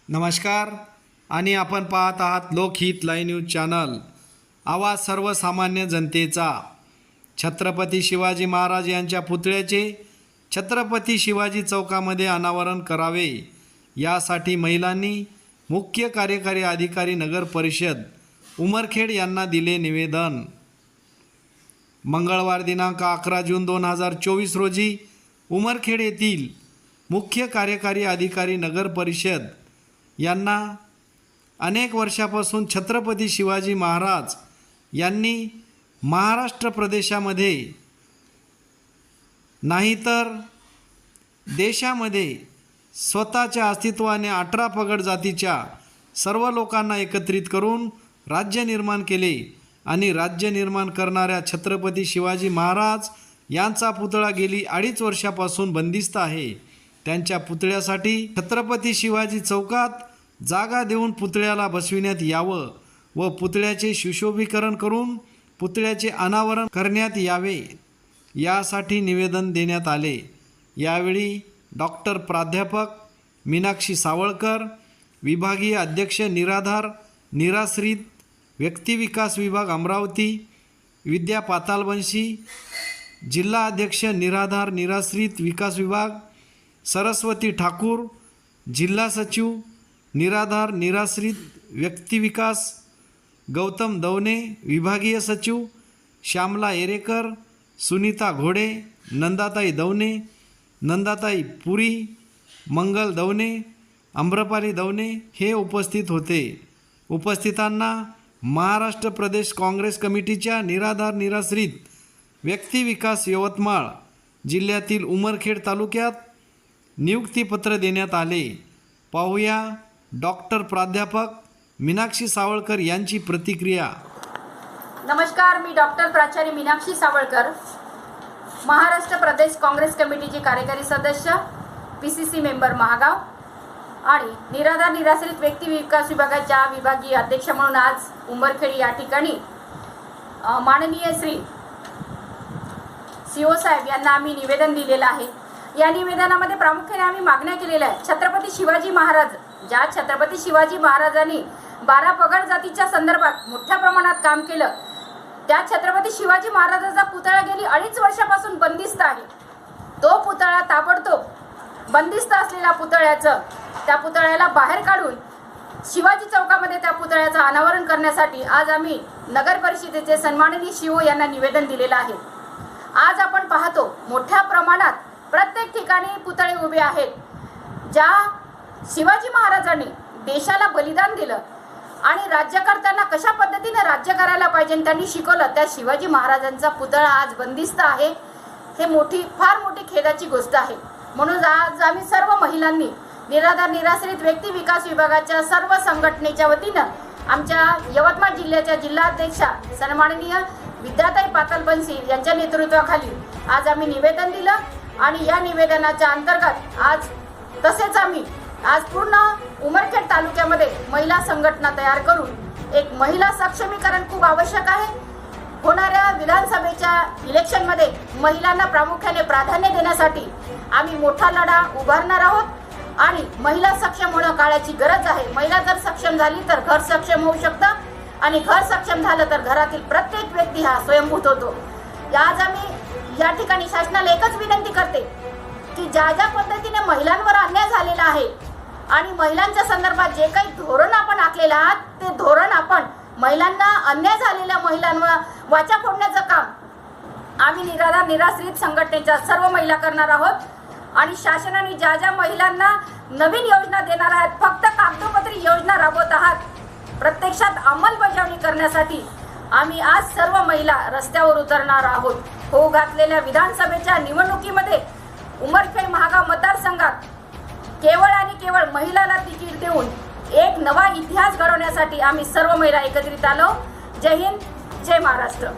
नमस्कार आणि आपण पाहत आहात लोकहित लाईव्ह न्यूज चॅनल, आवाज सर्वसामान्य जनतेचा। छत्रपती शिवाजी महाराज यांच्या पुतळ्याचे छत्रपती शिवाजी चौकामध्ये अनावरण करावे, यासाठी महिलांनी मुख्य कार्यकारी अधिकारी नगर परिषद उमरखेड यांना दिले निवेदन। मंगळवार दिनांक 11 जून 2024 रोजी उमरखेड येथील मुख्य कार्यकारी अधिकारी नगर परिषद यांना अनेक वर्षापासून छत्रपती शिवाजी महाराज यांनी महाराष्ट्र प्रदेशामध्ये नाही तर देशामध्ये स्वतःच्या अस्तित्वाने 18 पगड जातीच्या सर्व लोकांना एकत्रित करून राज्य निर्माण केले आणि राज्य निर्माण करणाऱ्या छत्रपती शिवाजी महाराज यांचा पुतळा गेली 2.5 वर्षापासून बंदिस्त आहे। त्यांच्या पुतळ्यासाठी छत्रपती शिवाजी चौकात जागा देऊन पुतळ्याला बसविण्यात यावं व पुतळ्याचे सुशोभीकरण करून पुतळ्याचे अनावरण करण्यात यावे, यासाठी निवेदन देण्यात आले। यावेळी डॉक्टर प्राध्यापक मीनाक्षी सावळकर, विभागीय अध्यक्ष निराधार निराश्रित व्यक्तिविकास विभाग अमरावती विद्या पातालवंशी, जिल्हा अध्यक्ष निराधार निराश्रित विकास विभाग सरस्वती ठाकूर, जिल्हा सचिव निराधार निराश्रित व्यक्तिविकास गौतम दवने, विभागीय सचिव श्यामला एरेकर, सुनीता घोडे, नंदाताई दवने, नंदाताई पुरी, मंगल दवने, अम्रपाली दवने हे उपस्थित होते। उपस्थितांना महाराष्ट्र प्रदेश काँग्रेस कमिटीच्या निराधार निराश्रित व्यक्तिविकास यवतमाळ जिल्ह्यातील उमरखेड तालुक्यात नियुक्तीपत्र देण्यात आले। पाहूया डॉक्टर प्राध्यापक मीनाक्षी सावळकर यांची प्रतिक्रिया। नमस्कार, मी डॉक्टर प्राचार्य मीनाक्षी सावळकर, महाराष्ट्र प्रदेश काँग्रेस कमिटीचे कार्यकारी सदस्य, PCC मेंबर महागाव आणि निराधार निराश्रित व्यक्ती विकास विभागाच्या विभागीय अध्यक्ष म्हणून आज उमरखेड या ठिकाणी माननीय श्री CO साहेब यांना आम्ही निवेदन दिलेलं आहे। या निवेदनामध्ये प्रामुख्याने आम्ही मागण्या केलेल्या आहेत। छत्रपती शिवाजी महाराज, ज्या छत्रपती शिवाजी महाराजांनी 12 पगड जातीच्या संदर्भात मोठ्या प्रमाणात काम केलं, त्या छत्रपती शिवाजी महाराजांचा पुतळा गेली 2.5 वर्षापासून बंदिस्त आहे। तो पुतळा ताबडतोब बंदिस्त असलेल्या त्या पुतळ्याला बाहेर काढून शिवाजी चौकामध्ये त्या पुतळ्याचं अनावरण करण्यासाठी आज आम्ही नगर परिषदेचे सन्माननीय CO यांना निवेदन दिलेलं आहे। आज आपण पाहतो मोठ्या प्रमाणात प्रत्येक ठिकाणी पुतळे उभे आहेत। ज्या शिवाजी महाराजांनी देशाला बलिदान दिलं आणि राज्यकर्त्यांना कशा पद्धतीने राज्य करायला पाहिजे त्यांनी शिकवलं, त्या शिवाजी महाराजांचा पुतळा आज बंदिस्त आहे। हे फार मोठी खेदाची गोष्ट आहे। म्हणून आज आम्ही सर्व महिलांनी निराधार निराश्रित व्यक्ती विकास विभागाच्या सर्व संघटनेच्या वतीनं आमच्या यवतमाळ जिल्ह्याच्या जिल्हाध्यक्षा सन्माननीय विद्याताई पातालवंशी यांच्या नेतृत्वाखाली आज आम्ही निवेदन दिलं आणि या निवेदनाच्या अंतर्गत तसेच आम्ही आज पूर्ण उमरखेड तालुक्यामध्ये महिला संघटना तयार करून एक महिला सक्षमीकरण खूप आवश्यक आहे। होणाऱ्या विधानसभेच्या इलेक्शनमध्ये महिलांना प्रामुख्याने प्राधान्य देण्यासाठी आम्ही मोठा लढा उभारणार आहोत आणि महिला सक्षम होणं काळाची गरज आहे। महिला जर सक्षम झाली तर घर सक्षम होऊ शकतं आणि घर सक्षम झालं तर घरातील प्रत्येक व्यक्ती हा स्वयंभूत होतो। आज आम्ही या ठिकाणी शासनाला एकच विनंती करते की ज्या पद्धतीने महिलांवर अन्याय झालेला आहे आणि महिलांच्या संदर्भात जे काही धोरण आपण आखलेलं आहात, ते धोरण आपण महिलांना, अन्याय झालेल्या महिलांवर वाचा फोडण्याचं काम आम्ही निराधार निराश्रित संघटनेच्या सर्व महिला करणार आहोत आणि शासनाने ज्या महिलांना नवीन योजना देणार आहेत, फक्त कागदोपत्री योजना राबवत आहात, प्रत्यक्षात अंमलबजावणी करण्यासाठी आम्ही आज सर्व महिला रस्त्यावर उतरणार आहोत। हो घातलेल्या विधानसभेच्या निवडणुकीमध्ये उमरखेड महागाव मतदारसंघात केवळ आणि केवळ महिलांना तिकीट देऊन एक नवा इतिहास घडवण्यासाठी आम्ही सर्व महिला एकत्रित आलो। जय हिंद, जय महाराष्ट्र।